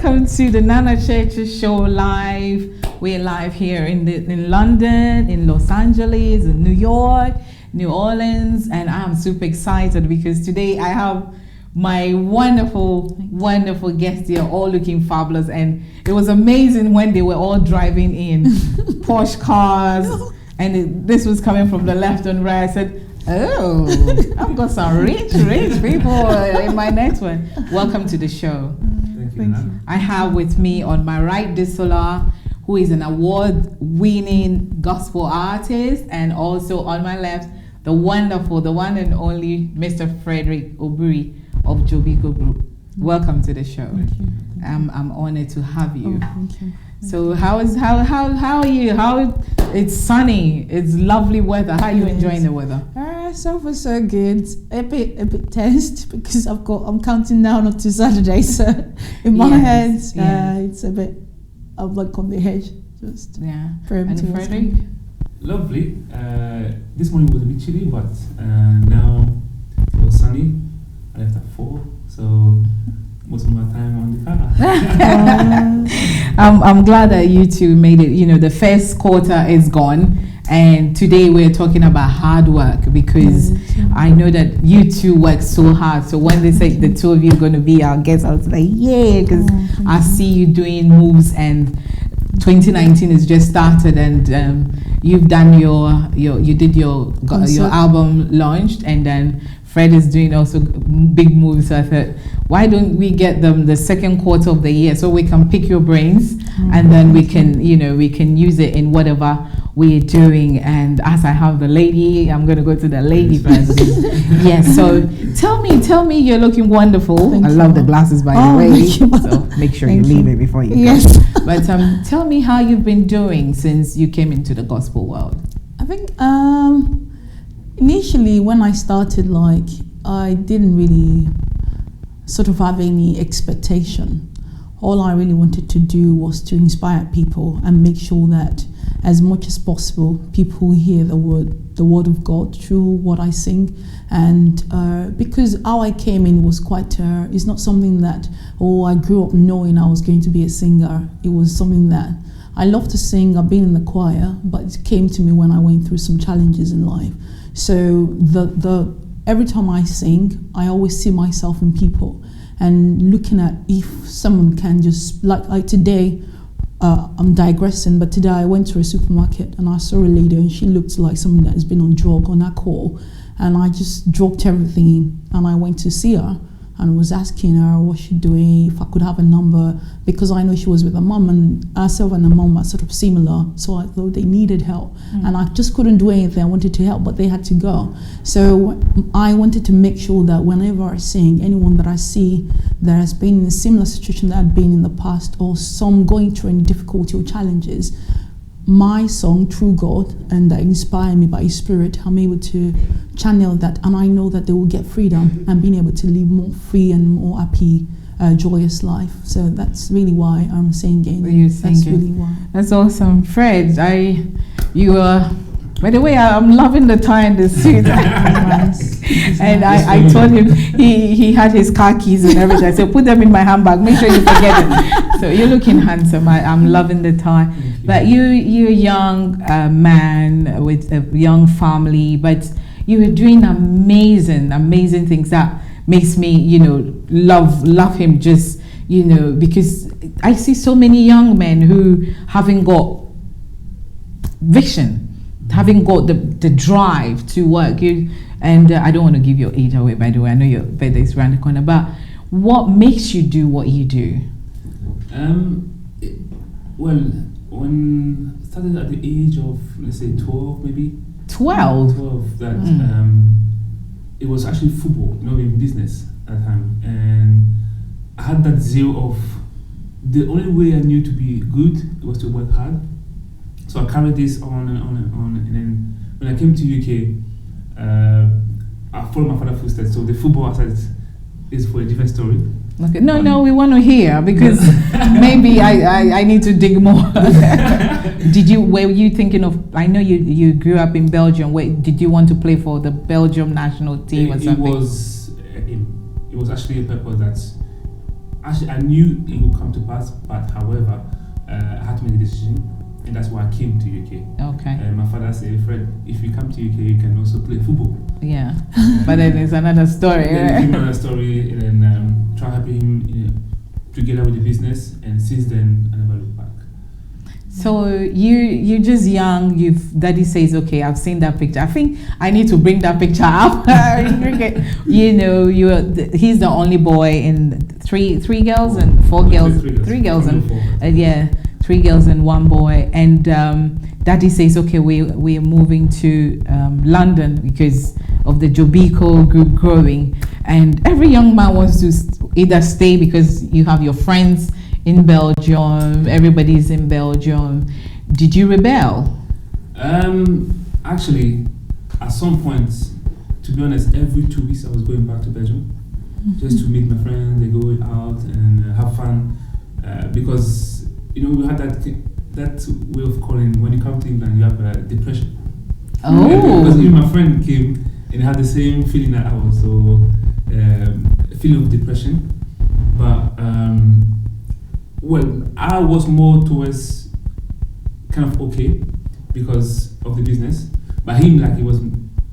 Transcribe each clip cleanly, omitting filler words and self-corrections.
welcome to the Nana Church Show live. We're live here in London, in Los Angeles, in New York, New Orleans, and I'm super excited because today I have my wonderful guests here, all looking fabulous, and it was amazing when they were all driving in Porsche cars, and this was coming from the left and right. I said, oh, I've got some rich people in my network. Welcome to the show. Thank you. I have with me on my right Desola, who is an award-winning gospel artist, and also on my left, the wonderful, the one and only Mr. Frederick Oburi of Jobico Group. Welcome to the show. Thank you. I'm honored to have you. Oh, thank you. So how are you? It's sunny. It's lovely weather. How are you enjoying the weather? So far so good. A bit tensed because I'm counting down up to Saturday. So in my head, it's a bit. I'm like on the edge. Just And preemptive. Frederick? Lovely. This morning was a bit chilly, but now it was sunny. I left at 4, so most of my time on the car. I'm glad that you two made it. You know, the first quarter is gone, and today we're talking about hard work because I know that you two work so hard. So when they say the two of you are going to be our guests, I was like, yeah, because I see you doing moves, and 2019 has just started, and you've done your album launched, and then Fred is doing also big moves. So I thought, why don't we get them the second quarter of the year so we can pick your brains and then we can use it in whatever we're doing. And as I have the lady, I'm going to go to the lady first. Yes, so tell me, you're looking wonderful. Thank I you. love the glasses, by the way. Thank you. So make sure Thank you leave you. it before you Yes. go. But tell me how you've been doing since you came into the gospel world. I think initially when I started, I didn't really sort of have any expectation. All I really wanted to do was to inspire people and make sure that as much as possible people hear the word of God through what I sing. And because how I came in was quite it's not something that I grew up knowing I was going to be a singer. It was something that I love to sing. I've been in the choir, but it came to me when I went through some challenges in life. So every time I sing, I always see myself in people and looking at if someone can just, like today, I'm digressing, but today I went to a supermarket and I saw a lady and she looked like someone that has been on drug, on alcohol, and I just dropped everything in and I went to see her and was asking her what she's doing, if I could have a number, because I know she was with her mum, and herself and her mum are sort of similar, so I thought they needed help. And I just couldn't do anything. I wanted to help, but they had to go. So I wanted to make sure that whenever I sing, anyone that I see that has been in a similar situation that I'd been in the past, or some going through any difficulty or challenges, my song, Through God, and that inspire me by His Spirit, I'm able to channel that, and I know that they will get freedom and being able to live more free and more happy, joyous life. So that's really why I'm singing. That's really why. That's awesome. Fred, by the way, I'm loving the tie and the suit. And I told him he had his car keys and everything. I said, put them in my handbag. Make sure you forget it. So you're looking handsome. I'm loving the tie. But you're a young man with a young family, but you were doing amazing things that makes me, love him just, because I see so many young men who haven't got vision, haven't got the drive to work. And I don't want to give your age away, by the way. I know your birthday is around the corner, but what makes you do what you do? When I started at the age of, let's say, 12 maybe. 12? 12, that it was actually football, in business at the time. And I had that zeal of, the only way I knew to be good was to work hard. So I carried this on and on and on. And then when I came to UK, I followed my father's footsteps. So the football aspect is for a different story. Okay. No, we want to hear, because maybe I need to dig more. Were you thinking of, I know you grew up in Belgium, did you want to play for the Belgium national team or something? It was actually a purpose that actually I knew it would come to pass, but however, I had to make a decision, and that's why I came to UK. Okay. And my father said, Fred, if you come to UK, you can also play football. Yeah. But then it's another story. Then another story, and then try helping him together with the business. And since then, I never looked back. So you're just young. Daddy says, okay, I've seen that picture. I think I need to bring that picture up. You know, he's the only boy in three girls and four girls. Three girls and three girls and one boy. And Daddy says, okay, we're moving to London because of the Jobico group growing. And every young man wants to either stay because you have your friends in Belgium, everybody's in Belgium. Did you rebel? Actually, at some point, to be honest, every 2 weeks I was going back to Belgium just to meet my friends, they go out and have fun. Because, you know, we had that way of calling, when you come to England, you have depression. Oh. Because even my friend came and had the same feeling that I was, so a feeling of depression. But, well, I was more towards kind of okay because of the business, but him, like, it was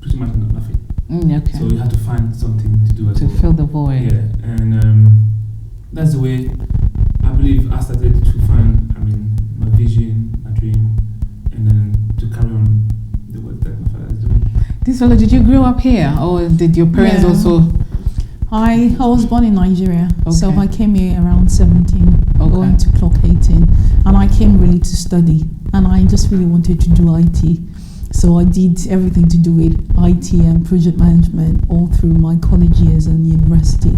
pretty much nothing. Okay. So you had to find something to do as well. To fill the void. Yeah, and that's the way I believe I started to find, my vision, my dream, and then to carry on the work that my father is doing. Disola, did you grow up here, or did your parents also? I was born in Nigeria, so Okay. I came here around 17, going to clock 18, and I came really to study, and I just really wanted to do IT. So I did everything to do with IT and project management all through my college years and university.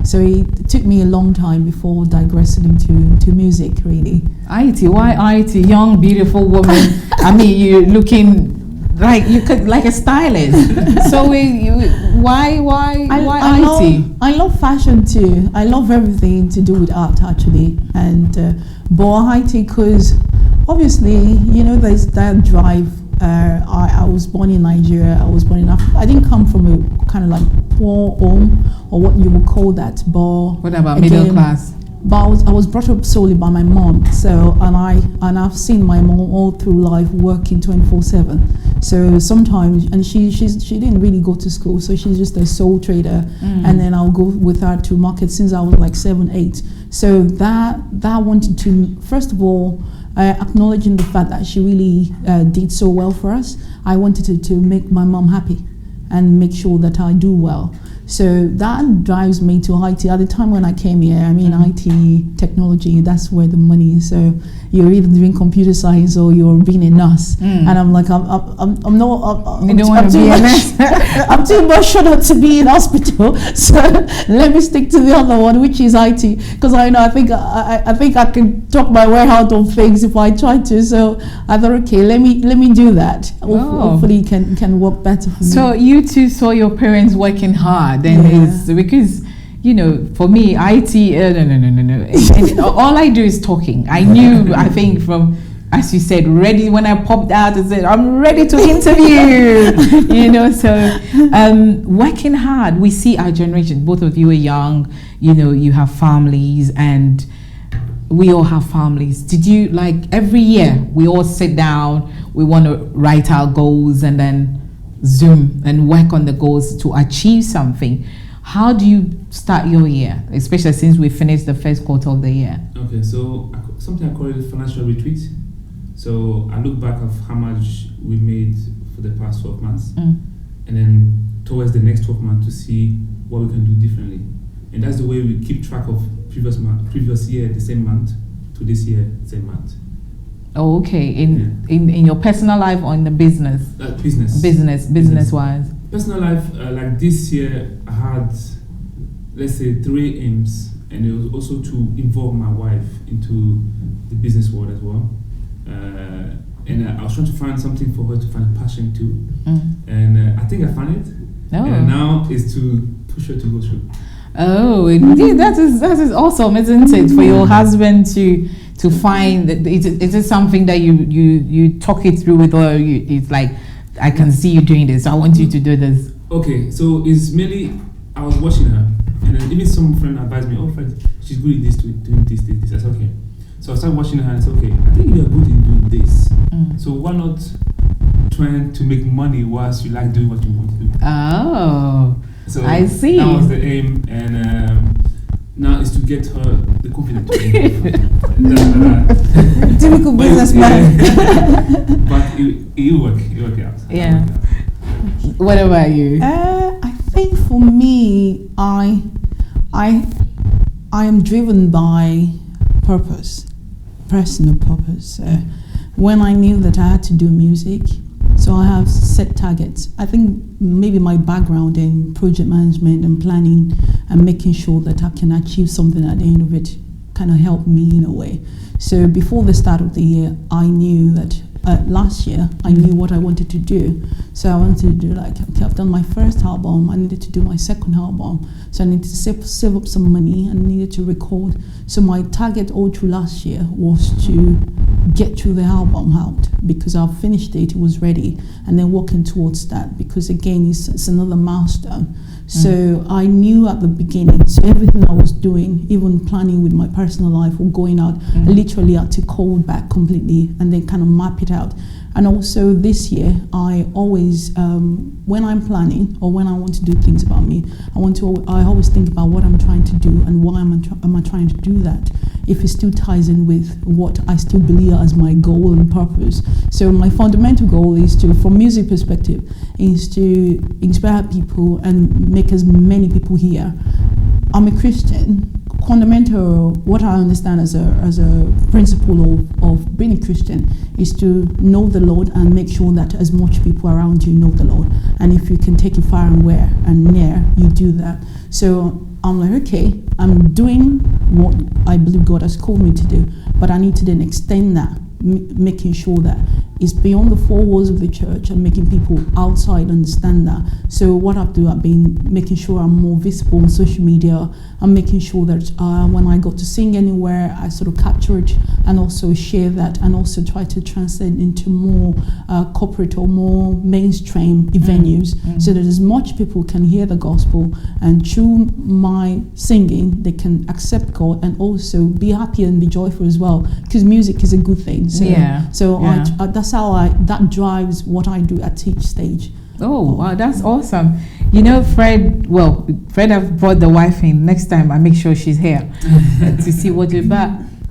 So it took me a long time before digressing into music, really. IT, why IT? Young, beautiful woman. I mean, you're looking like you could like a stylist. So why IT? I love fashion too. I love everything to do with art actually, and but IT because obviously there's that drive. I was born in Nigeria. I was born in Africa. I didn't come from a kind of like poor home or what you would call that. But what about middle class? But I was brought up solely by my mom. So and I've seen my mom all through life working 24/7. So sometimes, and she didn't really go to school, so she's just a sole trader. And then I'll go with her to market since I was like 7, 8. So that wanted to, first of all, acknowledging the fact that she really did so well for us. I wanted to make my mom happy and make sure that I do well. So that drives me to IT. At the time when I came here, IT technology, that's where the money is. So you're either doing computer science or you're being a nurse. And I'm like, I'm not. You don't want to be a nurse. I'm too much shut up to be in hospital. So let me stick to the other one, which is IT, because I think I can talk my way out of things if I try to. So I thought, okay, let me do that. Hopefully, it can work better for me. So you two saw your parents working hard. Then it's because for me, IT, no. And all I do is talking. I knew, I think from, as you said, ready when I popped out and said, I'm ready to interview, so working hard. We see our generation, both of you are young, you have families and we all have families. Did you, like every year, we all sit down, we want to write our goals and then Zoom and work on the goals to achieve something? How do you start your year, especially since we finished the first quarter of the year? Okay, so something I call it financial retreat. So I look back of how much we made for the past 12 months, and then towards the next 12 months to see what we can do differently. And that's the way we keep track of previous year, the same month, to this year, the same month. Oh, okay. In your personal life or in the business? Business wise. Personal life, like this year, I had, let's say, 3 aims, and it was also to involve my wife into the business world as well. And I was trying to find something for her to find passion to, and I think I found it. Oh. And now is to push her to go through. Oh, indeed, that is awesome, isn't it? For your husband to find that is it something that you talk it through with, or it's like, I can see you doing this, so I want you to do this. Okay, so it's mainly I was watching her, and then even some friend advised me, oh Fred, she's good in this, doing this. I said, okay. So I started watching her and I said, okay, I think you're good in doing this. So why not trying to make money whilst you like doing what you want to do? Oh, So I see. That was the aim, and now is to get her the confidence. Typical businessman. But it worked out. Yeah. What about you? I think for me, I am driven by purpose, personal purpose. When I knew that I had to do music, so I have set targets. I think maybe my background in project management and planning and making sure that I can achieve something at the end of it kind of helped me in a way. So before the start of the year, I knew that last year, I knew what I wanted to do. So I wanted to do like, okay, I've done my first album, I needed to do my second album. So I needed to save up some money and I needed to record. So my target all through last year was to get through the album out because I've finished it was ready, and then working towards that because again, it's another milestone. So I knew at the beginning, so everything I was doing, even planning with my personal life or going out, I literally had to hold back completely and then kind of map it out. And also this year, I always, when I'm planning or when I want to do things about me, I always think about what I'm trying to do and why am I trying to do that, if it still ties in with what I still believe as my goal and purpose. So my fundamental goal is to, from music perspective, is to inspire people and make as many people hear. I'm a Christian. Fundamental, what I understand as a principle of being a Christian is to know the Lord and make sure that as much people around you know the Lord. And if you can take it far and near, you do that. So I'm like, okay, I'm doing what I believe God has called me to do, but I need to then extend that, making sure that it's beyond the four walls of the church and making people outside understand that. So what I've been making sure I'm more visible on social media. I'm making sure that when I go to sing anywhere, I sort of capture it and also share that, and also try to transcend into more corporate or more mainstream venues, so that as much people can hear the gospel, and through my singing they can accept God and also be happy and be joyful as well, because music is a good thing. So that's how that drives what I do at each stage. Oh, wow, that's awesome. You know, Fred have brought the wife in. Next time I make sure she's here to see what you, but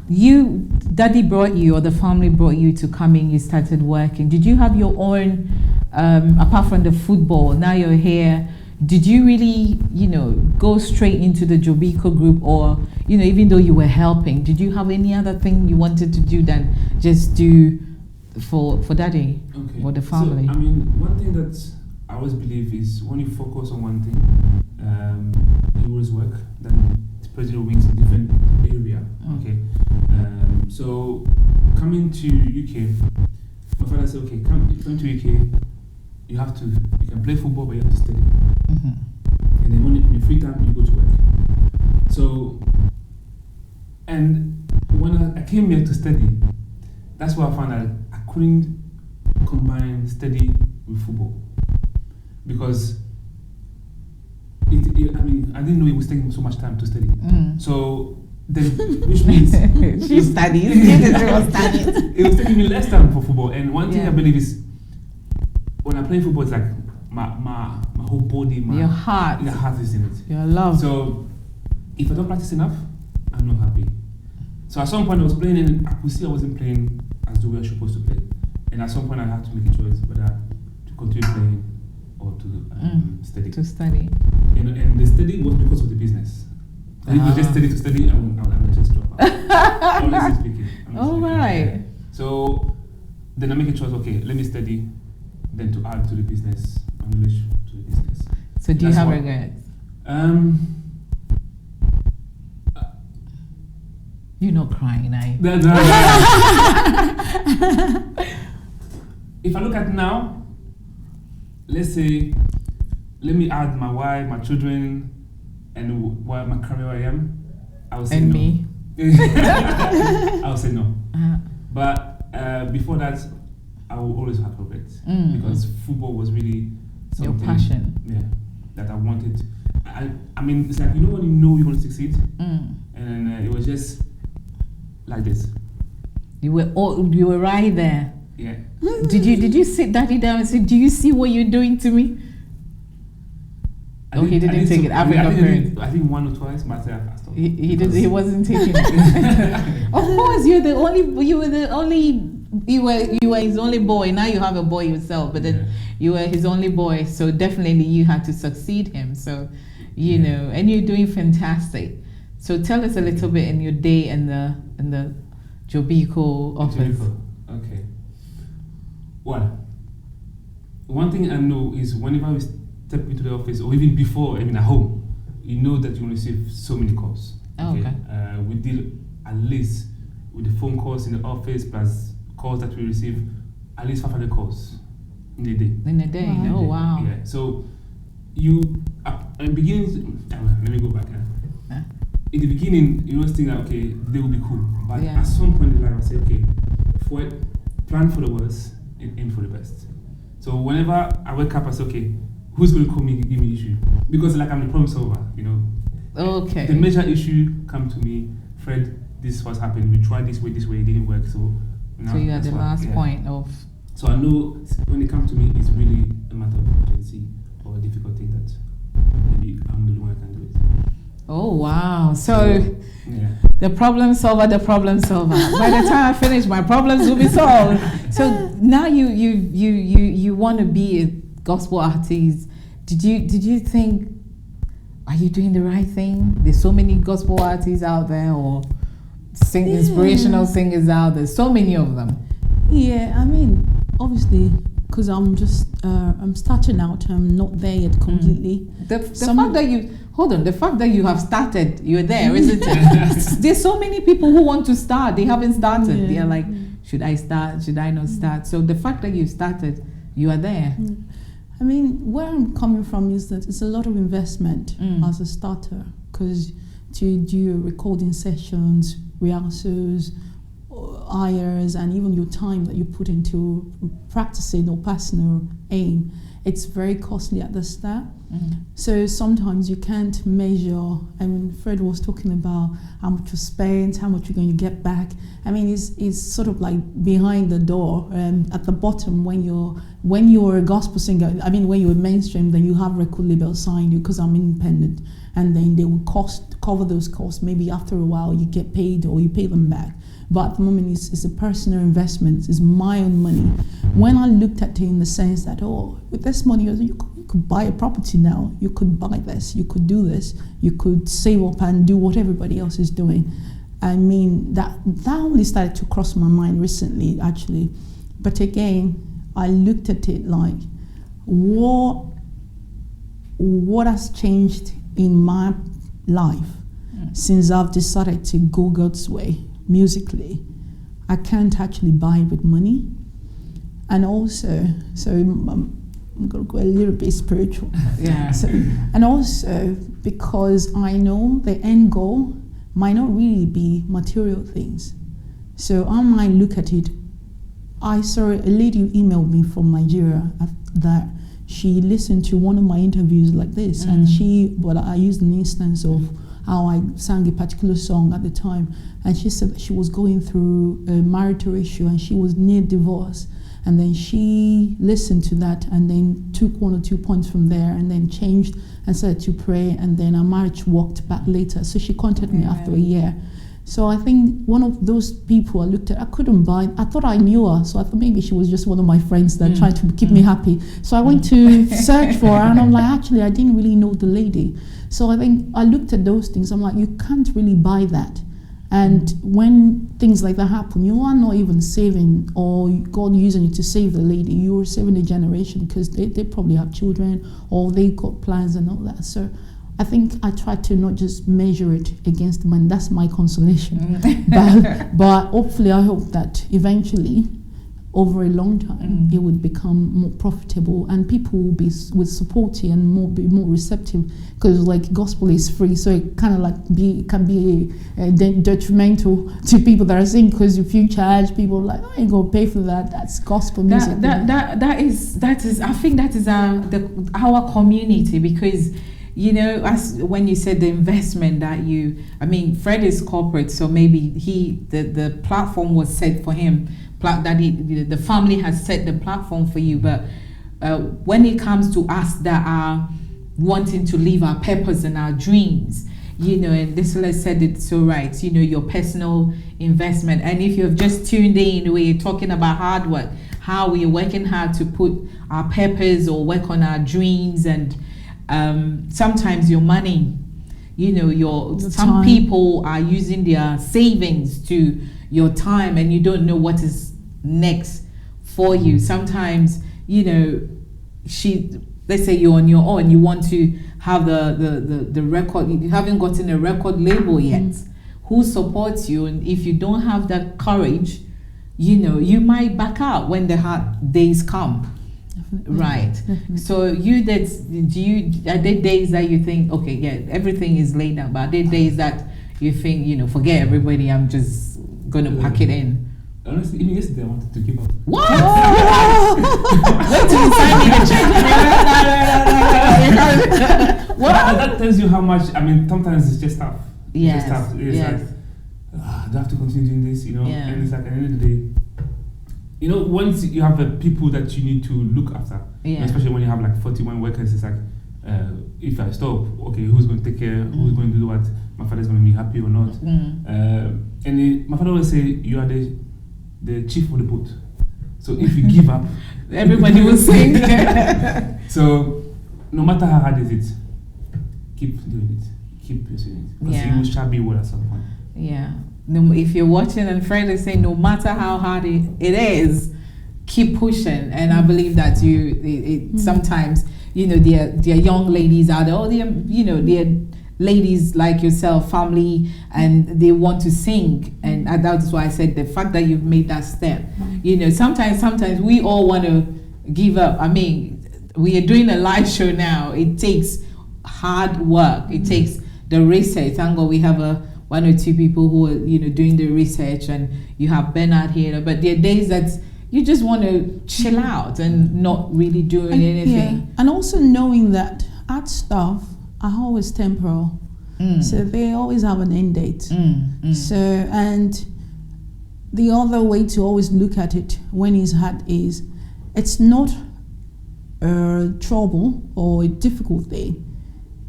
you, daddy brought you, or the family brought you to come in, you started working. Did you have your own, apart from the football, now you're here, did you really, go straight into the Jobico group, or, even though you were helping, did you have any other thing you wanted to do than just do for daddy or the family? So, one thing that I always believe is when you focus on one thing, it always work. Then spread your wings in different area. Okay. So coming to UK, my father said, okay, come to UK. You can play football, but you have to study. And then when in your free time, you go to work. So, and when I came here to study, that's why I found that I couldn't combine study with football, because I didn't know it was taking so much time to study. So then, which means she studies. It was taking me less time for football. And one thing I believe is, when I play football, it's like my whole body, your heart is in it. Your love. So if I don't practice enough, I'm not happy. So at some point I was playing and I could see I wasn't playing as the way I was supposed to play. And at some point I had to make a choice whether to continue playing or to study. To study. And the study was because of the business. If you just study to study, I would just drop out. Honestly speaking. Right. So then I make a choice, okay, let me study, then to add to the business, English to the business. So do you have regrets? You're not crying, eh? If I look at now, let's say, let me add my wife, my children, and my career I am, I would say and no. me? I would say no. But before that, I will always have regrets, because football was really something, your passion. Yeah, that I wanted. I mean, it's like, when you know you're going to succeed, Mm. and it was just like this. You were right there. Yeah. Did you sit Daddy down and say, "Do you see what you're doing to me?" He didn't take it. I think one or twice, but I stopped. He did. He wasn't taking it. Of course, you were his only boy. Now you have a boy yourself, but then you were his only boy. So definitely you had to succeed him. So you know, and you're doing fantastic. So tell us a little bit in your day in the Jobico office. Okay. Well, one thing I know is whenever we step into the office, or even before, at home, you know that you will receive so many calls. Okay. We deal at least with the phone calls in the office plus calls that we receive, at least 500 calls in a day. In a day? Wow. Oh, wow. Yeah. So at the beginning, let me go back. Huh? In the beginning, you always think that, okay, they will be cool. But Yeah. at some point in life, I say, okay, plan for the worst and aim for the best. So whenever I wake up, I say, okay, who's going to call me, give me issue? Because like I'm the problem solver, Okay. The major issue come to me, Fred, this is what's happened. We tried this way, it didn't work. So So you are the last point of. So I know when it comes to me, it's really a matter of urgency or a difficult thing that maybe I'm the one that can do it. Oh wow! So Yeah. the problem solver. By the time I finish, my problems will be solved. So now you want to be a gospel artist. Did you think, are you doing the right thing? There's so many gospel artists out there, or inspirational singers out there. So many of them. Yeah, I mean, obviously, because I'm just I'm starting out. I'm not there yet completely. The fact that you have started, you're there, isn't it? There's so many people who want to start, they haven't started. Yeah. They're like, should I start? Should I not start? So the fact that you started, you are there. I mean, where I'm coming from is that it's a lot of investment Mm. as a starter, because to do recording sessions, rehearsals, hires, and even your time that you put into practicing or personal aim, it's very costly at the start. So sometimes you can't measure. I mean, Fred was talking about how much you spent, how much you're going to get back. I mean, it's sort of like behind the door, at the bottom when you're a gospel singer. I mean, when you're mainstream, then you have record label sign you because I'm independent, and then they will cover those costs. Maybe after a while you get paid or you pay them back. But at the moment, it's a personal investment. It's my own money. When I looked at it in the sense that, with this money, you could buy a property now. You could buy this. You could do this. You could save up and do what everybody else is doing. I mean, that only started to cross my mind recently, actually. But again, I looked at it like, what has changed in my life since I've decided to go God's way musically? I can't actually buy it with money. And also, so I'm going to go a little bit spiritual. Yeah. And also because I know the end goal might not really be material things. So I might look at it. I saw a lady who emailed me from Nigeria that she listened to one of my interviews like this, and I used an instance of how I sang a particular song at the time, and she said that she was going through a marital issue and she was near divorce, and then she listened to that and then took 1 or 2 points from there and then changed and started to pray, and then our marriage worked back later. So she contacted me after a year. So I think one of those people I looked at, I couldn't buy. I thought I knew her, so I thought maybe she was just one of my friends that tried to keep me happy. So I went to search for her, and I'm like, actually, I didn't really know the lady. So I think I looked at those things. I'm like, you can't really buy that. And when things like that happen, you are not even saving, or God using you to save the lady. You are saving a generation because they probably have children or they got plans and all that. So I think I try to not just measure it against money. That's my consolation. But hopefully, I hope that eventually, over a long time, it would become more profitable, and people will be supportive and be more receptive, because like gospel is free, so it kind of like can be detrimental to people that are singing, because if you charge people like, I ain't gonna pay for that. That's gospel music. That is. I think that is our community, because as when you said the investment that Fred is corporate, so maybe the platform was set for him, the family has set the platform for you. But when it comes to us that are wanting to live our purpose and our dreams, and this said it so right, your personal investment. And if you've just tuned in, we're talking about hard work, how we're working hard to put our purpose or work on our dreams. And sometimes your money, some people are using their savings to your time, and you don't know what is next for you. Sometimes, let's say you're on your own, you want to have the record, you haven't gotten a record label yet. Who supports you? And if you don't have that courage, you might back out when the hard days come. Definitely. Right. Definitely. So are there days that you think, okay, yeah, everything is laid out, but are there days that you think, forget everybody, I'm just gonna pack it in? Honestly, even yesterday I wanted to give up. What? Wait till you sign me the check. What? That tells you how much. Sometimes it's just tough. Yes. It's just tough. It's like, do I have to continue doing this? Yeah. And it's like at the end of the day, once you have the people that you need to look after, especially when you have like 41 workers, it's like, if I stop, okay, who's going to take care? Who's going to do what? My father's going to be happy or not? My father always say, you are the chief of the boat. So if you give up, everybody will sing. So no matter how hard is it, keep doing it. Keep pursuing it. Because you shall be well at some point. Yeah. No, if you're watching and Fred is saying, no matter how hard it is, keep pushing. And I believe that sometimes, there are young ladies out there, or there are ladies like yourself, family, and they want to sing. And that's why I said the fact that you've made that step. Sometimes we all want to give up. We are doing a live show now. It takes hard work. It takes the research. Thank God we have one or two people who are doing the research, and you have Bernard here. But there are days that you just want to chill out and not really doing anything. Yeah. And also knowing that art stuff are always temporal. So they always have an end date. So, and the other way to always look at it when it's hard is, it's not a trouble or a difficult thing.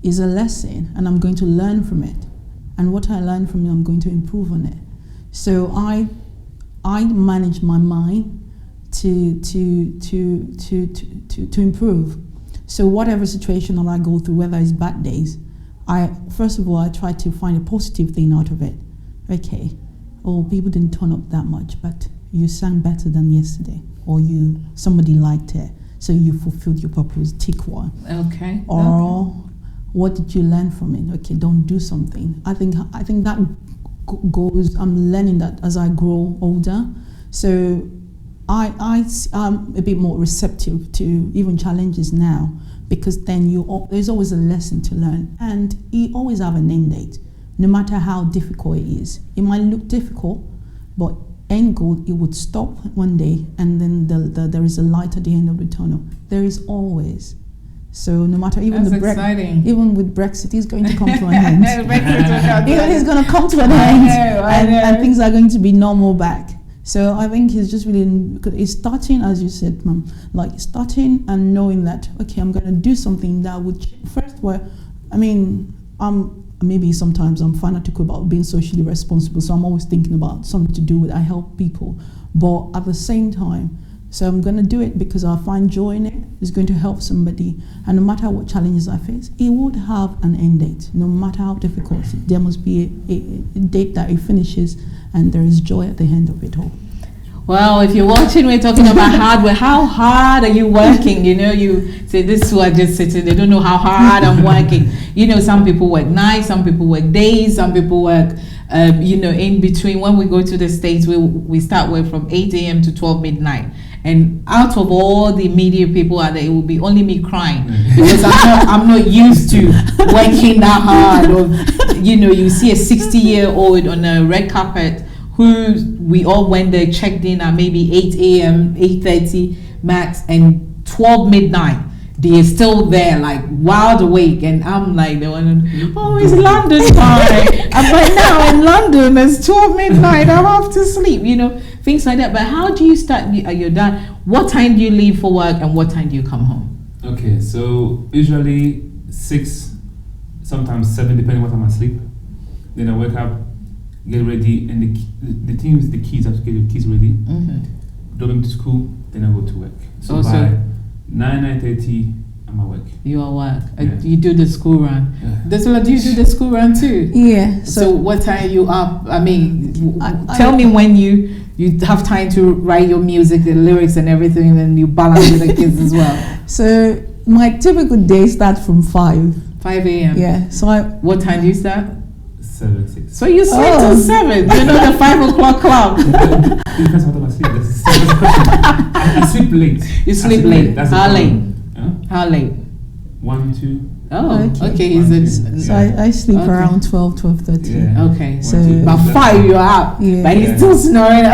It's a lesson, and I'm going to learn from it. And what I learn from it, I'm going to improve on it. So I manage my mind to improve. So whatever situation that I go through, whether it's bad days, first of all I try to find a positive thing out of it. Okay, people didn't turn up that much, but you sang better than yesterday, or somebody liked it, so you fulfilled your purpose. Tick one. Okay. Or what did you learn from it? Okay, don't do something. I think that goes. I'm learning that as I grow older. So I'm a bit more receptive to even challenges now, because then there's always a lesson to learn, and you always have an end date, no matter how difficult it is. It might look difficult, but end goal, it would stop one day, and then there is a light at the end of the tunnel. There is always. So no matter even even with Brexit, it's going to come to an end. It's going to come to an end, and things are going to be normal back. So I think it's just really, it's starting, as you said, Mom, like starting and knowing that, okay, I'm going to do something that would first maybe sometimes I'm fanatical about being socially responsible, so I'm always thinking about something to do with I help people, but at the same time, so I'm going to do it because I find joy in it. It's going to help somebody, and no matter what challenges I face, it would have an end date. No matter how difficult, there must be a date that it finishes, and there is joy at the end of it all. Well, if you're watching, we're talking about hard work. How hard are you working? You say, this is who are just sitting, they don't know how hard I'm working. Some people work nights, some people work days, some people work, in between. When we go to the States, we start work from 8 a.m. to 12 midnight. And out of all the media people out there, it will be only me crying because I'm not used to working that hard. Or you see a 60-year-old on a red carpet who we all went there, checked in at maybe 8 a.m., 8:30 max, and 12 midnight. they're still there, like wide awake, and I'm like the one. Oh, it's London time. I'm like, now in London, it's 12 midnight. I'm off to sleep. You know, things like that. But how do you start? You're done. What time do you leave for work, and what time do you come home? Okay, so usually 6, sometimes 7, depending what time I sleep. Then I wake up, get ready, and the thing is the kids. I have to get the kids ready. Drop them to school, then I go to work. So by 9:30, I'm at work. You are work. Yeah. You do the school run. Yeah. Do you do the school run too? Yeah. So what time are you up? I mean, tell me when you have time to write your music, the lyrics and everything, and then you balance with the kids as well. So my typical day starts from 5. 5 a.m. Yeah. So what time do you start? 7, 6. So you sleep till 7. You know the 5 o'clock club. Depends what time I sleep. That's the question. I sleep late. You sleep late. That's How late? Huh? How late? 1, 2. Oh, okay. One, two. So I sleep Okay. around 12:30. Yeah. Okay. So- 1, 2. About 5 you're up, Yeah. but he's still snoring.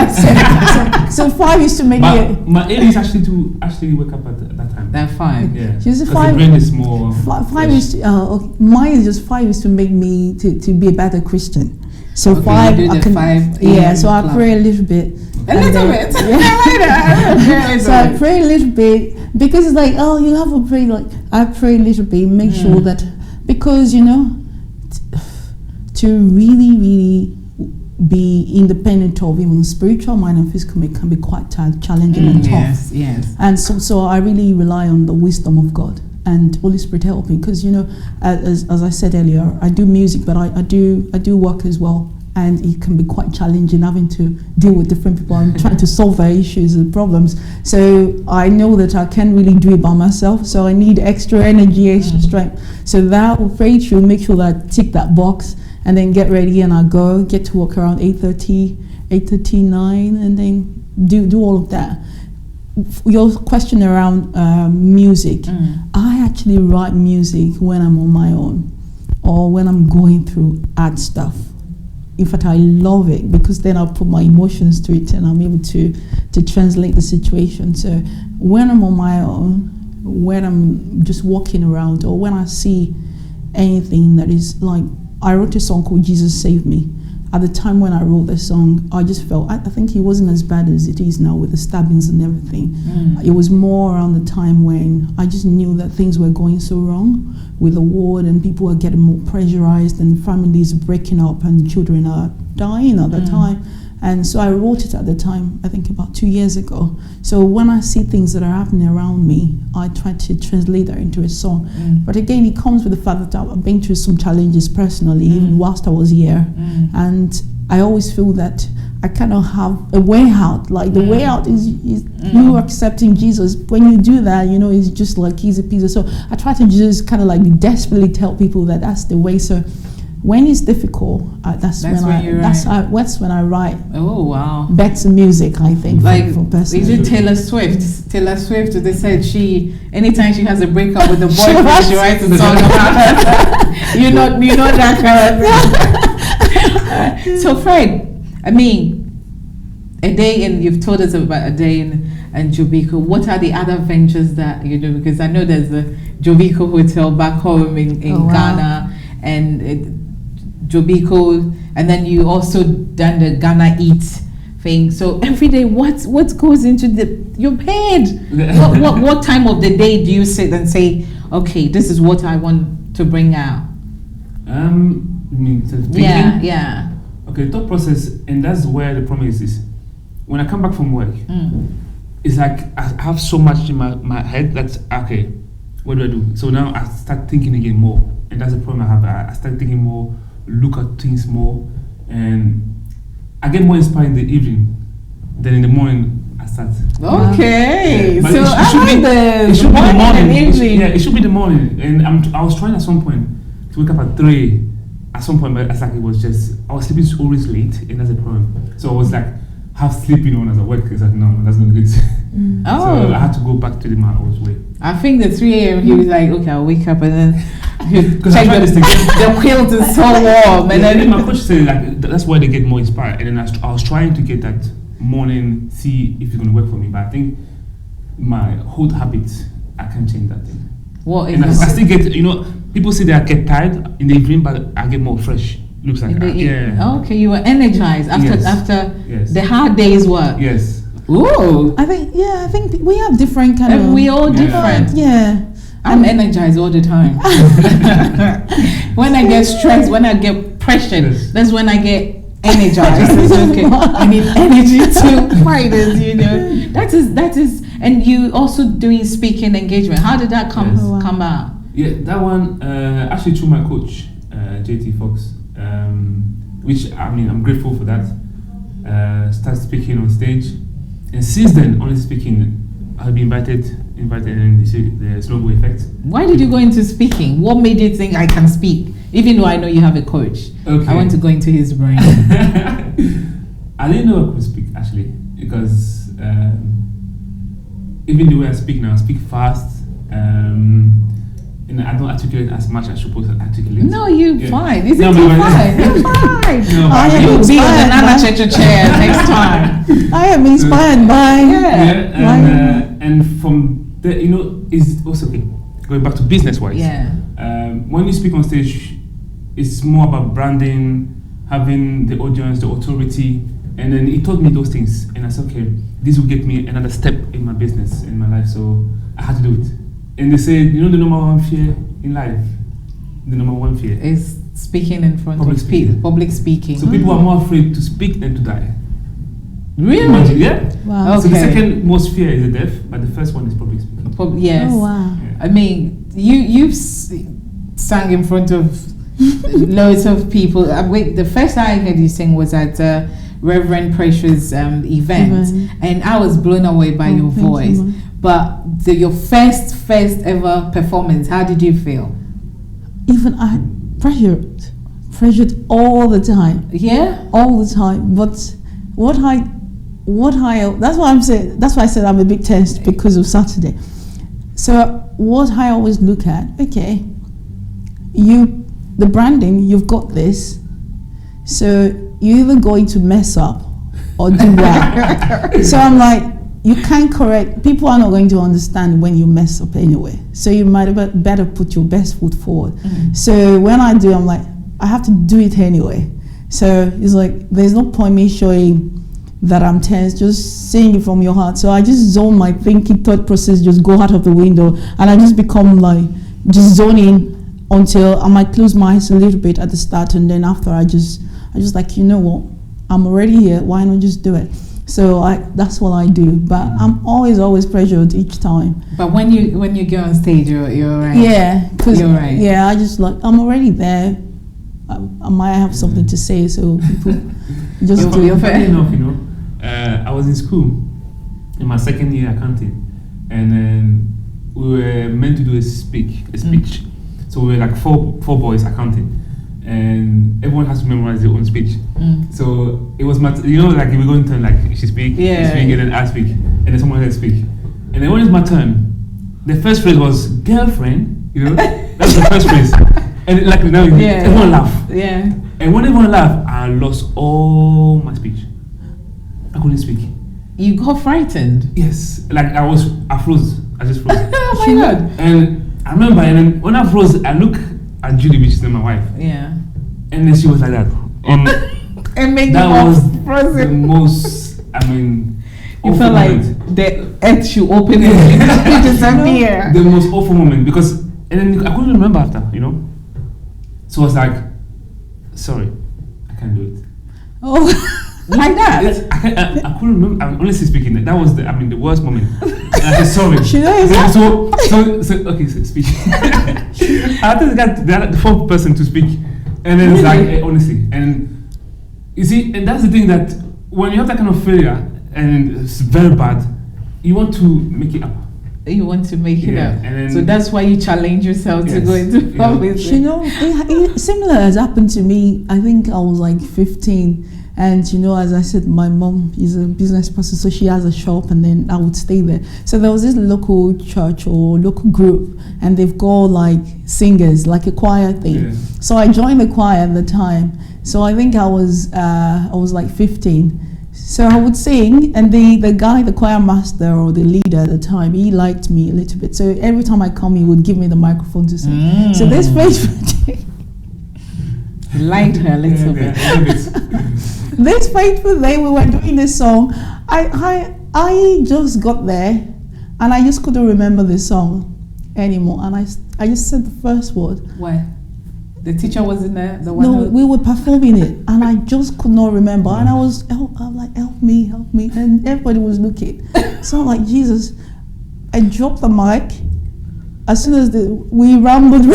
So 5 used to make me. My aim is actually to wake up at that time. That's fine. Yeah. Just Because 5 the brain is more. 5 is okay, mine is just 5 is to make me to be a better Christian. So Okay, 5 you do I the can 5 yeah. So I club. pray a little bit. A little bit. So I pray a little bit because it's like, oh, you have to pray. Like I pray a little bit, make sure that, because you know, to really be independent of even spiritual mind and physical can be quite challenging and tough. Yes. And so I really rely on the wisdom of God and Holy Spirit help me, because you know, as I said earlier, I do music, but I do work as well. And it can be quite challenging having to deal with different people and trying to solve their issues and problems. So I know that I can't really do it by myself. So I need extra energy, extra strength. So that will pray through, make sure that I tick that box, and then get ready and I get to work around 8:30, 9, and then do all of that. Your question around music, I actually write music when I'm on my own or when I'm going through hard stuff. In fact, I love it because then I'll put my emotions to it and I'm able to translate the situation. So when I'm on my own, when I'm just walking around, or when I see anything that is like, I wrote a song called Jesus Save Me. At the time when I wrote the song, I just felt, I think it wasn't as bad as it is now with the stabbings and everything. It was more around the time when I just knew that things were going so wrong with the war, and people were getting more pressurized and families breaking up and children are dying at the time. And so I wrote it at the time, I think about 2 years ago. So when I see things that are happening around me, I try to translate that into a song. But again, it comes with the fact that I've been through some challenges personally, even whilst I was here. And I always feel that I cannot have a way out. Like the way out is you accepting Jesus. When you do that, you know, it's just like easy peasy. So I try to just kind of like desperately tell people that that's the way. So when it's difficult, that's when I write. Oh wow! Better music, I think. Like for personal. is it Taylor Swift? Taylor Swift, they said anytime she has a breakup with the boyfriend, she writes a song about it. you know that kind of thing. So Fred, I mean, a day in, you've told us about a day in Jobico. What are the other ventures that you do? Because I know there's the Jobico Hotel back home in Ghana, and Jobico, and then you also done the Ghana Eat thing. So every day, what goes into your head? what time of the day do you sit and say, okay, this is what I want to bring out? Yeah. Okay, thought process, and that's where the problem is. When I come back from work, it's like I have so much in my head that's okay. What do I do? So now I start thinking again more, and that's the problem I have. I start thinking more, look at things more, and I get more inspired in the evening. Then in the morning I start. Okay, yeah. so it should be the morning. It should be the morning, and I was trying at some point to wake up at 3. At some point, but it's like it was just I was sleeping always late, and that's a problem. So I was like half sleeping when I was at work. It's like no, that's not good. So I had to go back to my old way. I think the 3 a.m. he was like, okay, I'll wake up and then check the quilt is so warm, and then my coach said like that's why they get more inspired. And then I was trying to get that morning, see if it's gonna work for me. But I think my whole habits, I can't change that thing. What And I is still get, people say that I get tired in the evening, but I get more fresh. Looks like Okay, you were energized after Yes. the hard day's work. Yes. Ooh. I think we have different kind of. We all different. Yeah. I'm energized all the time. When I get stressed, when I get pressured, Yes. that's when I get energized. It's okay. I need energy to fight it, That is, and you also doing speaking engagement. How did that come Yes. Oh, wow. come out? Yeah, that one actually through my coach, JT Fox, which I'm grateful for that. Started speaking on stage, and since then, honestly speaking, I've been invited in the Snowball Effect. Why did you go into speaking? What made you think I can speak? Even though I know you have a coach. Okay. I want to go into his brain. I didn't know I could speak actually, because even the way I speak now, I speak fast, and I don't articulate as much as I'm supposed to articulate. No, you're Yeah. fine. Is No, it but- fine? You're fine. No, but I am You'll be on inspired another by- chair next time. I am inspired by. Yeah. And from there, it's also okay. Going back to business-wise. Yeah. When you speak on stage, it's more about branding, having the audience, the authority, and then he taught me those things, and I said, okay, this will get me another step in my business, in my life, so I had to do it. And they said, the number one fear in life, the number one fear. Is speaking in front Public of speaking. people. Public speaking. So people are more afraid to speak than to die. Really? Imagine, yeah? Wow. So the Okay. second most fear is the death, but the first one is public speaking. Yes. Oh wow. Yeah. I mean, you've sang in front of loads of people. Wait, the first time I heard you sing was at Reverend Precious event, and I was blown away by your Thank you, voice. ma'am. But your first ever performance, how did you feel? Even I pressured all the time. Yeah. All the time. But what I that's why I'm saying, that's why I said I'm a bit tensed because of Saturday. So what I always look at, okay, the branding, you've got this, so you're either going to mess up or do well. So I'm like, you can't correct, people are not going to understand when you mess up anyway, so you might better put your best foot forward. So when I do, I'm like, I have to do it anyway. So it's like, there's no point me showing that I'm tense, just saying it from your heart. So I just zone my thinking, thought process, just go out of the window, and I just become like, just zoning until I might close my eyes a little bit at the start, and then after I just like, you know what, I'm already here, why not just do it? So that's what I do, but I'm always pressured each time. But when you go on stage, you're right. Yeah, because You're right. yeah, I just like, I'm already there. I might have something to say, so people just do it. Funny enough, I was in school in my second year accounting, and then we were meant to do a speech. So we were like four boys accounting, and everyone has to memorize their own speech. So it was like we're going to like she speak, you speak, and then I speak, and then someone else speak, and then when it's my turn, the first phrase was girlfriend. That's the first phrase, and like now everyone laugh. Yeah. And when everyone laughed, I lost all my speech. I couldn't speak. You got frightened. Yes, like I froze. I just froze. Oh my God. And I remember, and then when I froze, I look at Julie, which is my wife, Yeah. and then she was like that. And And make that you was the frozen. most, You awful felt like moment. the earth should open and disappear. The most awful moment, because, and then I couldn't remember after, So I was like, sorry, I can't do it. Oh, Like that. I couldn't remember. I'm honestly speaking, that was the worst moment. And I said sorry. Should I? So okay, so speak. I think the fourth person to speak, and then it's like honestly, and you see, and that's the thing, that when you have that kind of failure and it's very bad, you want to make it up. You want to make it Yeah, up. and then- So that's why you challenge yourself to Yes, go into yeah. public. similar has happened to me. I think I was like 15, and as I said, my mom is a business person, so she has a shop, and then I would stay there. So there was this local church or local group, and they've got like singers, like a choir thing. Yeah. So I joined the choir at the time. So I think I was like 15. So I would sing, and the guy, the choir master or the leader at the time, he liked me a little bit. So every time I come, he would give me the microphone to sing. So this faithful day, He liked her a little bit. this faithful day, we were doing this song. I just got there, and I just couldn't remember the song anymore. And I just said the first word. Why? The teacher wasn't there? The one No, who... we were performing it, and I just could not remember. And I'm like, help me, and everybody was looking. So I'm like, Jesus. I dropped the mic. As soon as we rambled,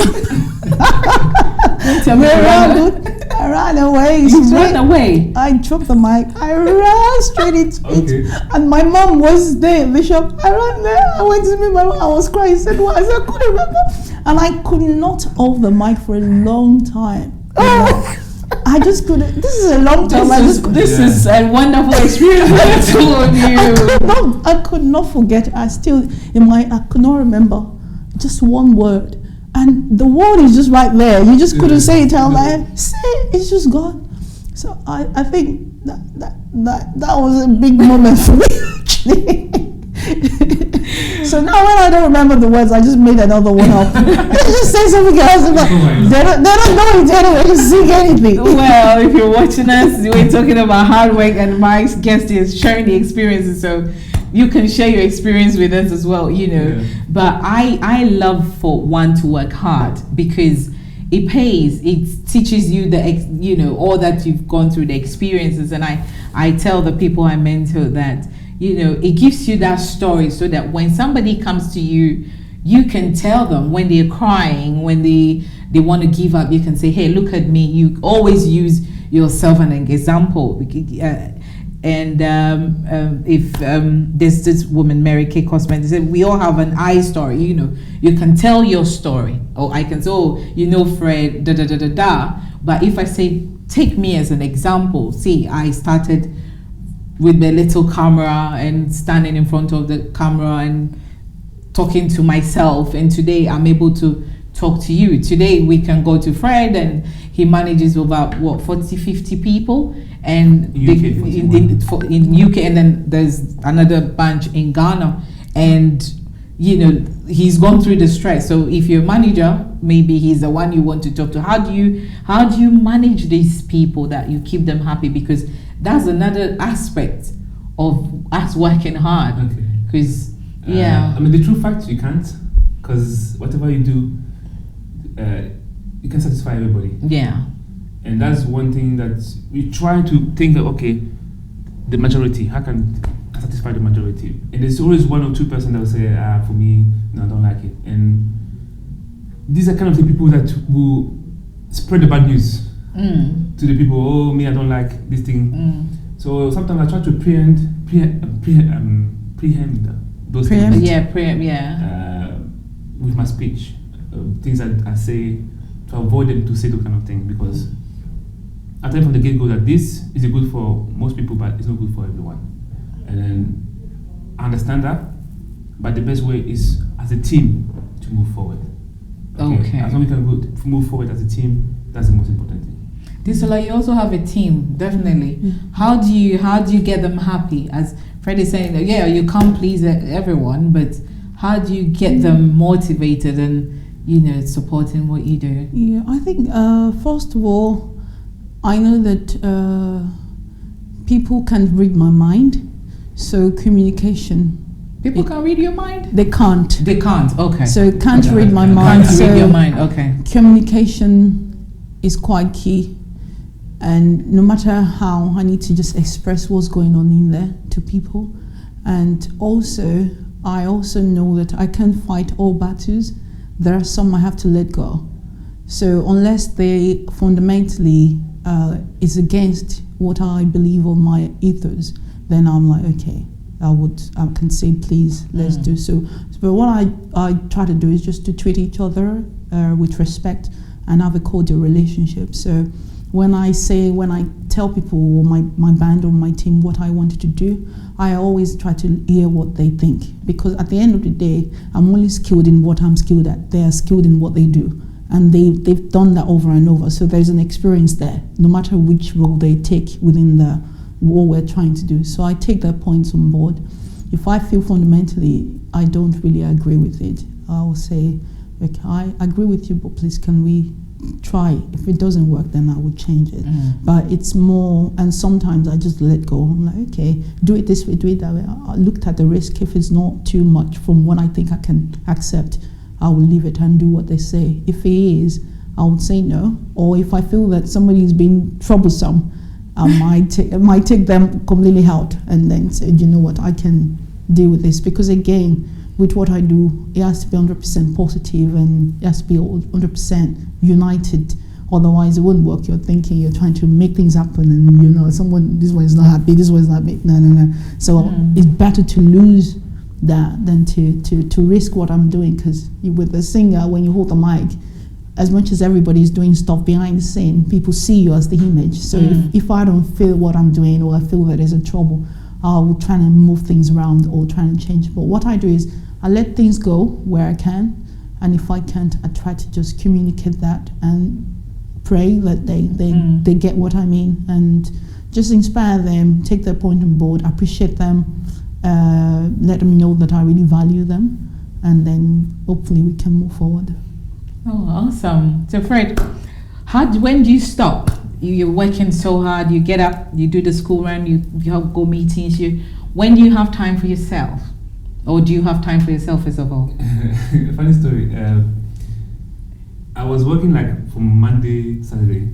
I ran away. You ran away? I dropped the mic. I ran straight into it, and my mom was there in the shop. I ran there. I went to meet my mom. I was crying. I said, "What?" I said, "I couldn't remember." And I could not hold the mic for a long time. I just couldn't. This is a long time. This is a wonderful experience for you. I could not forget. I could not remember just one word. And the word is just right there. You just couldn't say it. I'm like, say it. It's just gone. So I think that was a big moment for me, actually. So now when I don't remember the words, I just made another one up. I just say something else. They don't know it anyway to sing anything. Well, if you're watching us, we're talking about hard work, and my guest is sharing the experiences, so you can share your experience with us as well, you know. Yeah. But I love for one to work hard because it pays. It teaches you all that you've gone through, the experiences, and I tell the people I mentor that, it gives you that story so that when somebody comes to you, you can tell them when they're crying, when they want to give up, you can say, hey, look at me. You always use yourself as an example. If there's this woman, Mary Kay Cosman, they said, we all have an I story, you can tell your story. Or I can say, Fred, da. But if I say, take me as an example, see, I started with the little camera and standing in front of the camera and talking to myself, and today I'm able to talk to you. Today we can go to Fred and he manages about 40, 50 people, and in UK, and then there's another bunch in Ghana, and he's gone through the stress. So if you're a manager, maybe he's the one you want to talk to. How do you manage these people that you keep them happy? Because that's another aspect of us working hard. Because the true fact, you can't, because whatever you do, you can satisfy everybody. Yeah. And that's one thing that we try to think of, the majority, how can I satisfy the majority? And there's always 1 or 2% that will say, for me, no, I don't like it. And these are kind of the people that will spread the bad news to the people. Oh, me, I don't like this thing. So sometimes I try to preempt those things. With my speech, things that I say, to avoid them to say those kind of things, because I tell from the get-go that this is good for most people, but it's not good for everyone. And then I understand that, but the best way is as a team to move forward. Okay. As long as we can move forward as a team, that's the most important thing. Disola, you also have a team, definitely. How do you get them happy? As Fred is saying, you can't please everyone, but how do you get them motivated and supporting what you do? Yeah, I think first of all, I know that people can read my mind, so communication. People can read your mind? They can't. They can't, okay. So can't read my mind. Can't read your mind, okay. Communication is quite key. And no matter how, I need to just express what's going on in there to people. And also, I also know that I can't fight all battles. There are some I have to let go. So unless they fundamentally is against what I believe on my ethos, then I'm like, okay, I can say, please, let's do so. But what I try to do is just to treat each other with respect and have a cordial relationship. So when I tell people or my band or my team what I wanted to do, I always try to hear what they think, because at the end of the day, I'm only skilled in what I'm skilled at. They are skilled in what they do, and they've done that over and over. So there's an experience there, no matter which role they take within what we're trying to do. So I take their points on board. If I feel fundamentally I don't really agree with it, I will say, okay, I agree with you, but please can we try? If it doesn't work, then I will change it. But it's more, and sometimes I just let go. I'm like, okay, do it this way, do it that way. I looked at the risk. If it's not too much from what I think I can accept, I will leave it and do what they say. If it is, I would say no. Or if I feel that somebody is being troublesome, I might take them completely out and then say, you know what, I can deal with this. Because again, with what I do, it has to be 100% positive and it has to be 100% united. Otherwise, it won't work. You're thinking, you're trying to make things happen, and you know, this one is not happy, this one is not happy. No. So it's better to lose that than to risk what I'm doing. Because with a singer, when you hold the mic, as much as everybody's doing stuff behind the scene, people see you as the image. So if I don't feel what I'm doing, or I feel that there's a trouble, I will try to move things around or try and change. But what I do is I let things go where I can, and if I can't, I try to just communicate that and pray that they get what I mean, and just inspire them, take their point on board, appreciate them, let them know that I really value them, and then hopefully we can move forward. Oh, awesome. So Fred, when do you stop? You're working so hard, you get up, you do the school run, you have go meetings. When do you have time for yourself? Or do you have time for yourself first of all? Funny story. I was working like from Monday to Saturday.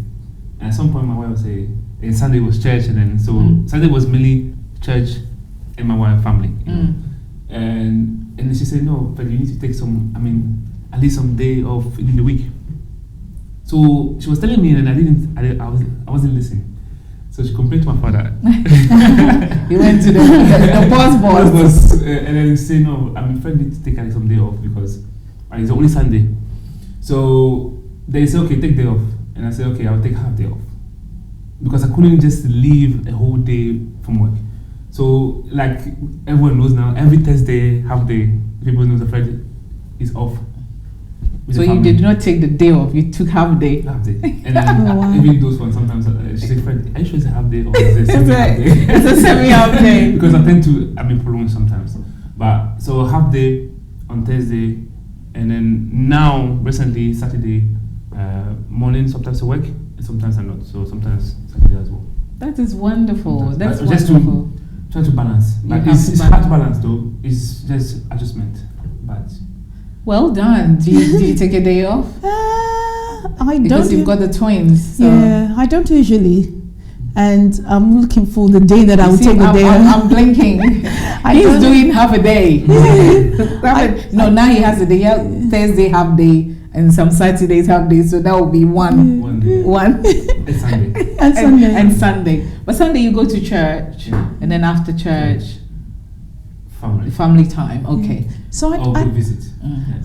And at some point my wife would say, and Sunday was church, and then so Sunday was mainly church and my wife family. You know? And then she said, no, but you need to take at least some day off in the week. So she was telling me, and I wasn't listening. So she complained to my father. You went to the boss. And then he said, no, I'm afraid I need to take some day off because it's only Sunday. So they said, okay, take day off. And I said, okay, I'll take half day off. Because I couldn't just leave a whole day from work. So like everyone knows now, every Thursday, half day, people know the Friday is off. So you did not take the day off, you took half day. Half day. And then even those ones, sometimes she said, Fred, are you sure it's a half day or is it a semi-half day? It's a semi-half day. Because I tend to prolong sometimes. But so half day on Thursday, and then now recently Saturday morning, sometimes I work and sometimes I'm not. So sometimes Saturday as well. That is wonderful. Sometimes. That's just wonderful. to try to balance. But it's hard to balance though. It's just adjustment. But well done. Do you take a day off? Because you've got the twins. So. Yeah, I don't usually. And I'm looking for the day that I will take the day off. I'm blinking. He's doing half a day. Now he has a day. Thursday half day and some Saturdays half day. So that will be one day. And Sunday. And Sunday. But Sunday you go to church, and then after church, family time. Okay. So I visit.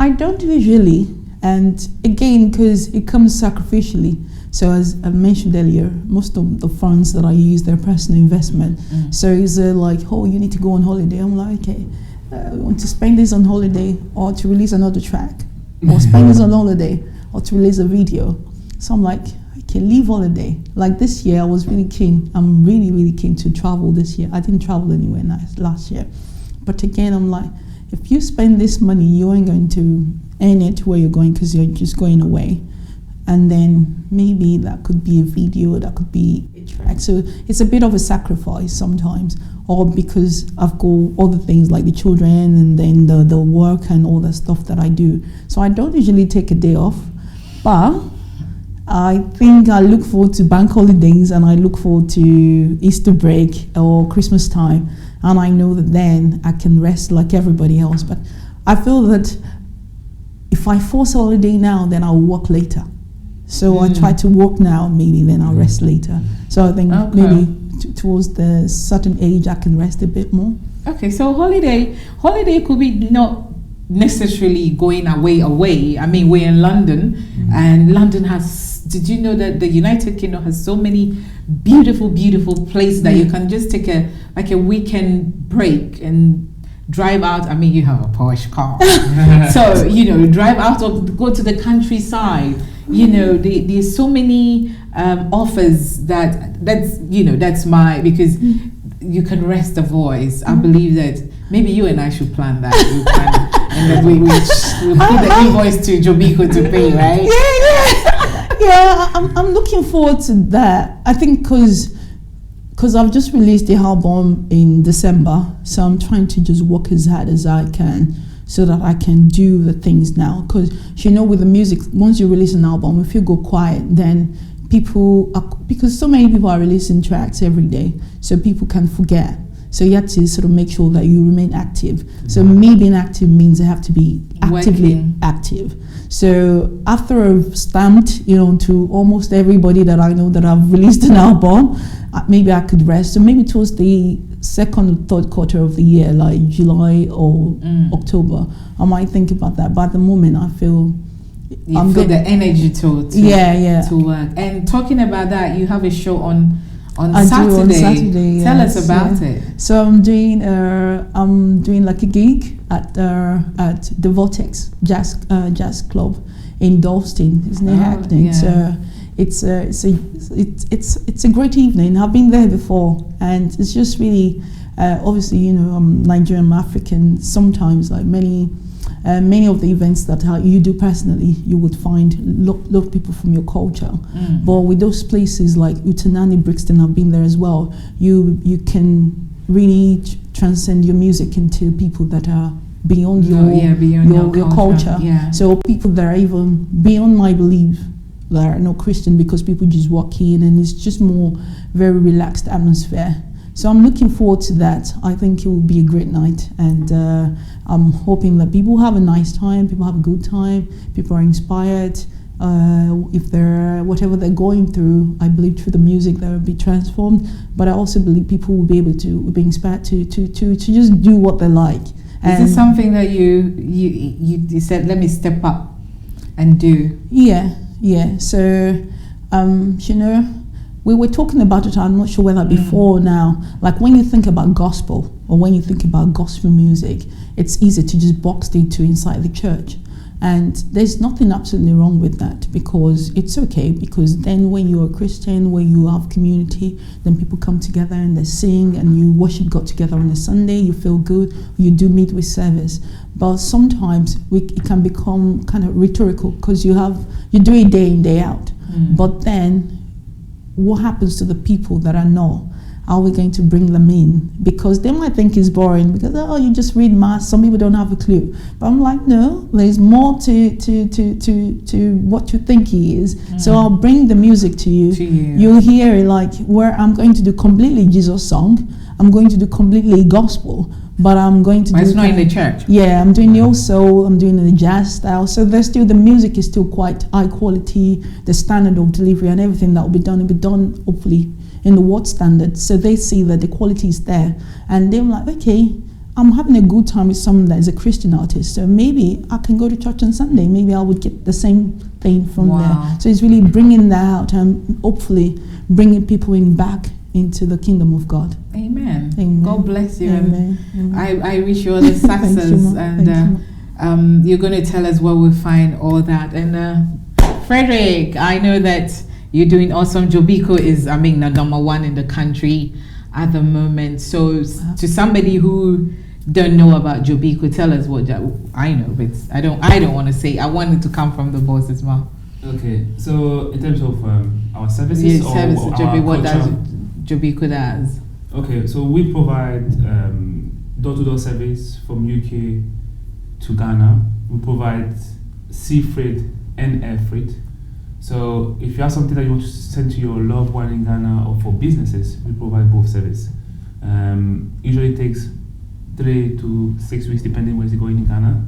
I don't usually, and again, because it comes sacrificially. So as I mentioned earlier, most of the funds that I use, they're personal investment. So it's like, oh, you need to go on holiday. I'm like, okay, I want to spend this on holiday or to release another track, or spend this on holiday or to release a video. So I'm like, okay, leave holiday. Like this year, I was really keen. I'm really, really keen to travel this year. I didn't travel anywhere last year. But again, I'm like, if you spend this money, you ain't going to earn it where you're going because you're just going away. And then maybe that could be a video, that could be a track. So it's a bit of a sacrifice sometimes, or because I've got other things like the children and then the work and all the stuff that I do. So I don't usually take a day off, but I think I look forward to bank holidays and I look forward to Easter break or Christmas time. And I know that then I can rest like everybody else. But I feel that if I force a holiday now, then I'll work later. So I try to work now, maybe then I'll rest later. So I think maybe towards the certain age, I can rest a bit more. Okay, so holiday could be not necessarily going away. I mean, we're in London, and London has, did you know that the United Kingdom has so many beautiful places that you can just take a weekend break and drive out. I mean, you have a Porsche car. So, drive out go to the countryside. There's so many offers that's my, because you can rest the voice. I believe that maybe you and I should plan that. And then we'll put the invoice to Jobiko to pay, right? Yeah. I'm looking forward to that. I think because I've just released the album in December, so I'm trying to just work as hard as I can so that I can do the things now. Because with the music, once you release an album, if you go quiet, then because so many people are releasing tracks every day, so people can forget. So you have to sort of make sure that you remain active. So me being active means I have to be actively active. So after I've stamped, to almost everybody that I know that I've released an album, maybe I could rest. So maybe towards the second or third quarter of the year, like July or October, I might think about that. But at the moment, I feel you feel the energy to work. And talking about that, you have a show on Saturday. Tell us about it. So I'm doing like a gig at the Vortex Jazz Club in Dalston. It's near Hackney. So it's a great evening. I've been there before, and it's just really obviously I'm Nigerian, I'm African. Sometimes like many of the events that you do personally, you would find a lot of people from your culture. But with those places like Utenani, Brixton, I've been there as well. You can really transcend your music into people that are beyond your culture. Yeah. So people that are even beyond my belief, that are not Christian, because people just walk in and it's just more very relaxed atmosphere. So I'm looking forward to that. I think it will be a great night, and I'm hoping that people have a nice time, people have a good time, people are inspired. If they're whatever they're going through, I believe through the music they will be transformed. But I also believe people will be able to be inspired to just do what they like. Is this something that you said, let me step up and do? Yeah. So we were talking about it, I'm not sure whether before now, like when you think about gospel or when you think about gospel music, it's easy to just box it into inside the church. And there's nothing absolutely wrong with that, because it's okay, because then when you're a Christian, when you have community, then people come together and they sing and you worship God together on a Sunday, you feel good, you do meet with service. But sometimes it can become kind of rhetorical, because you do it day in, day out. But then what happens to the people that are not? Are we going to bring them in? Because they might think it's boring, because you just read mass, some people don't have a clue. But I'm like, no, there's more to what you think he is. So I'll bring the music to you. You'll hear it, like where I'm going to do completely Jesus song, I'm going to do completely gospel, but I'm going to do it's not in the church. Yeah, I'm doing the old soul, I'm doing the jazz style. So the music is still quite high quality, the standard of delivery and everything that will be done hopefully in the word standard. So they see that the quality is there, and they're like, okay, I'm having a good time with someone that is a Christian artist, so maybe I can go to church on Sunday, maybe I would get the same thing from there. So it's really bringing that out and hopefully bringing people back into the kingdom of God. Amen. God bless you. Amen. I wish you all the success. And you're going to tell us where we'll find all that. And Frederick, I know that you're doing awesome. Jobiko is, the number one in the country at the moment. So to somebody who don't know about Jobiko, tell us what I know, but I don't want to say. I want it to come from the boss's mouth. Okay, so in terms of our services, what does Jobiko does? Okay, so we provide door-to-door service from UK to Ghana. We provide sea freight and air freight. So if you have something that you want to send to your loved one in Ghana or for businesses, we provide both service. Usually it takes 3 to 6 weeks depending where it's going in Ghana.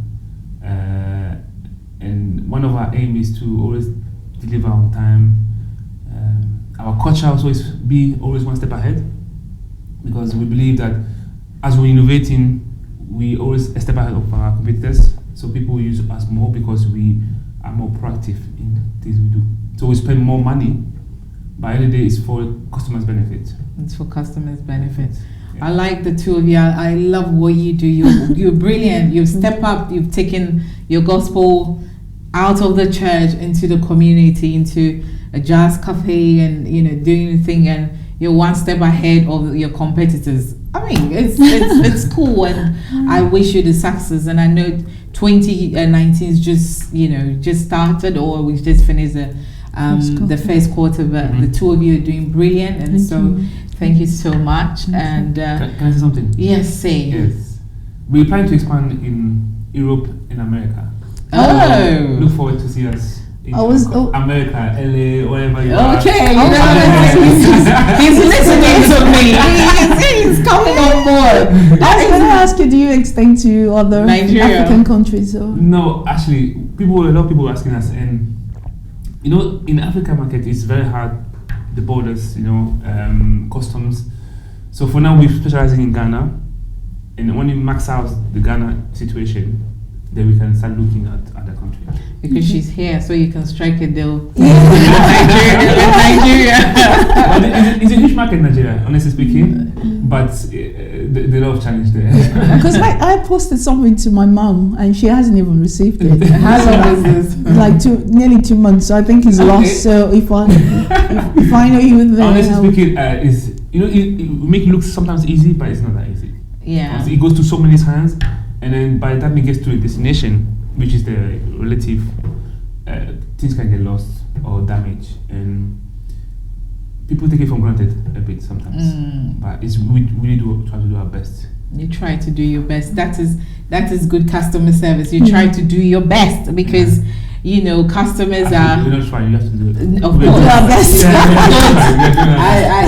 And one of our aim is to always deliver on time. Our culture also is being always one step ahead, because we believe that as we're innovating, we always a step ahead of our competitors. So people use us more because we are more proactive in things we do. So we spend more money, but at the end of the day, it's for customers' benefit. It's for customers' benefit. Yeah. I like the two of you. I love what you do. You're brilliant. You've stepped up. You've taken your gospel out of the church into the community, into a jazz cafe and doing the thing, and you're one step ahead of your competitors. I mean, it's cool, and I wish you the success. And I know 2019 is just started, or we just finished the first quarter, but the two of you are doing brilliant, and thank you so much. And can I say something? Yes, say. Yes, we're planning to expand in Europe and America. Oh, Look forward to see us in America, LA, wherever you are. Okay, he's listening to me. He's coming on board. I was going to ask you, do you extend to other Nigeria. African countries? Or? No, actually, a lot of people are asking us, and in the African market, it's very hard. The borders, customs. So for now, we're specializing in Ghana, and when you max out the Ghana situation, then we can start looking at other countries. Because she's here, so you can strike a deal with Nigeria. But it's a huge market in Nigeria, honestly speaking, but there's a lot of challenge there. Because I posted something to my mom and she hasn't even received it. How long is this? Like nearly 2 months, so I think it's lost. So if I know you were there, honestly speaking, it make it look sometimes easy, but it's not that easy. Yeah, it goes to so many hands, and then by the time it gets to a destination, which is the relative, things can get lost or damaged, and people take it for granted a bit sometimes. But we really do try to do our best. You try to do your best. That is good customer service. You try to do your best, because customers are. You're not trying. You have to do it. Of course, our best.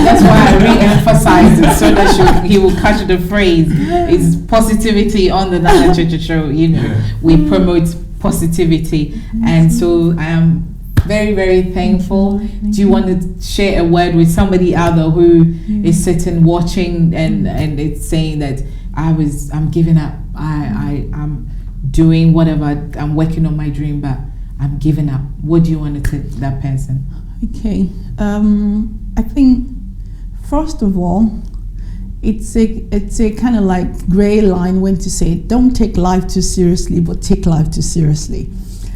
That's why I re-emphasize it, so that he will catch the phrase. It's positivity on the Nana Cheche show. We promote positivity, and so I am very, very thankful. Do you want to share a word with somebody out there who is sitting watching and it's saying that I'm giving up. I'm doing whatever. I'm working on my dream, but I'm giving up. What do you want to tell that person? Okay. I think first of all, it's a kind of like gray line when to say don't take life too seriously, but take life too seriously.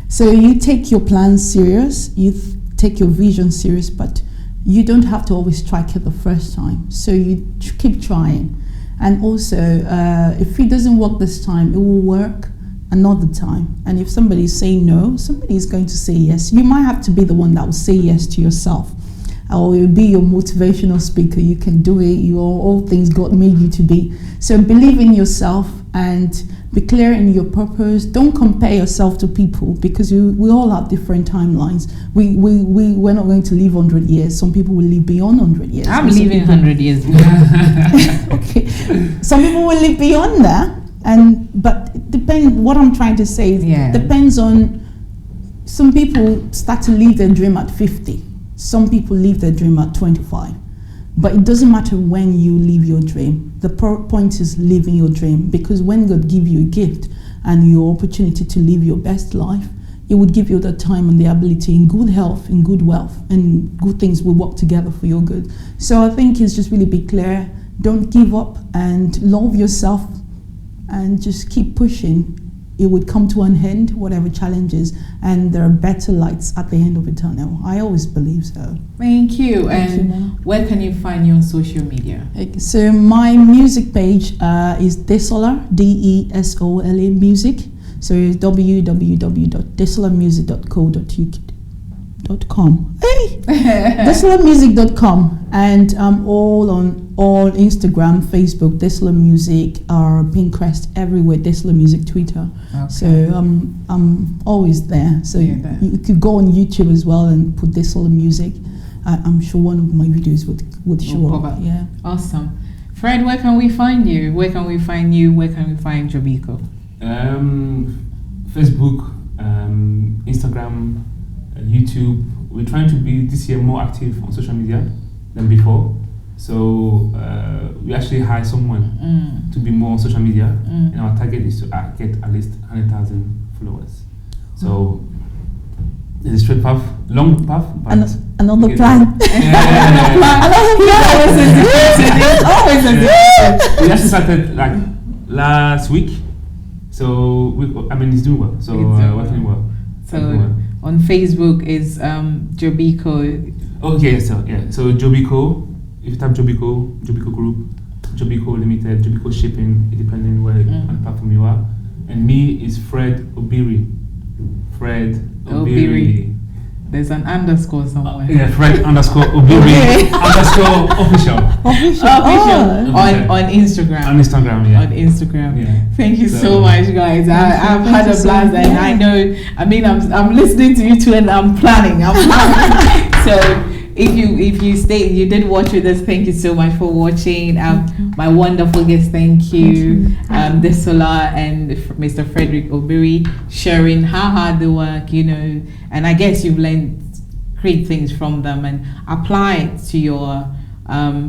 So you take your plans serious, you take your vision serious, but you don't have to always strike it the first time. So you keep trying. And also, if it doesn't work this time, it will work another time. And if somebody is saying no, somebody is going to say yes. You might have to be the one that will say yes to yourself, or you'll be your motivational speaker. You can do it. You're all things God made you to be. So believe in yourself and be clear in your purpose. Don't compare yourself to people, because we all have different timelines. We're not going to live 100 years. Some people will live beyond 100 years. I'm living 100 years. Okay. Some people will live beyond that. But depend. What I'm trying to say is depends on. Some people start to live their dream at 50. Some people live their dream at 25. But it doesn't matter when you live your dream. The point is living your dream, because when God gives you a gift and your opportunity to live your best life, it would give you the time and the ability in good health, in good wealth, and good things will work together for your good. So I think it's just really be clear. Don't give up and love yourself and just keep pushing. It would come to an end, whatever challenges, and there are better lights at the end of the tunnel. I always believe so. Thank you. And where can you find you on social media? So my music page is Desola, DESOLA music. So it's www.desolamusic.co.uk.com. Hey, desolamusic.com, and I'm all on Instagram, Facebook, Desola Music, or Pinterest, everywhere. Desola Music, Twitter. Okay. So I'm always there. So you could go on YouTube as well and put Desola Music. I'm sure one of my videos would show up. Yeah. Awesome. Fred, where can we find you? Where can we find you? Where can we find Jobiko? Facebook, Instagram, YouTube. We're trying to be this year more active on social media than before. So we actually hired someone to be more on social media, and our target is to get at least 100,000 followers. So it's a straight path, long path, but another plan. We actually started like last week, so it's doing well. So working well. So On Facebook is Jobiko. Okay, so Jobiko. If you type Jobiko Group, Jobiko Limited, Jobiko Shipping, depending where on the platform you are. And me is Fred Obiri. Fred Obiri. There's an underscore somewhere. Fred underscore Obiri underscore official. On Instagram. On Instagram, yeah. On Instagram. Yeah. Thank you so much, guys. I've had a blast, and I know. I mean, I'm listening to you two, and I'm planning. So if you did watch with us, thank you so much for watching. My wonderful guests, thank you. Desola and Mr. Frederick Obiri sharing how hard they work, and I guess you've learned great things from them and apply it to your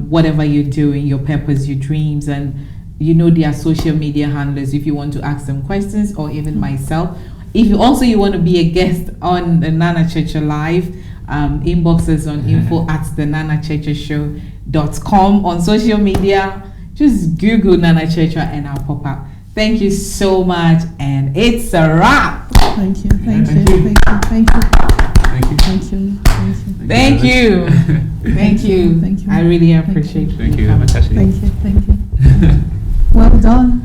whatever you're doing, your purpose, your dreams, and their social media handlers if you want to ask them questions, or even myself. If you want to be a guest on the Nana Cheche Live, inboxes on info@thenanachecheshow.com. On social media, just Google Nana Cheche and I'll pop up. Thank you so much, and it's a wrap. Thank you. I really appreciate it. Thank you. Thank you. Well done.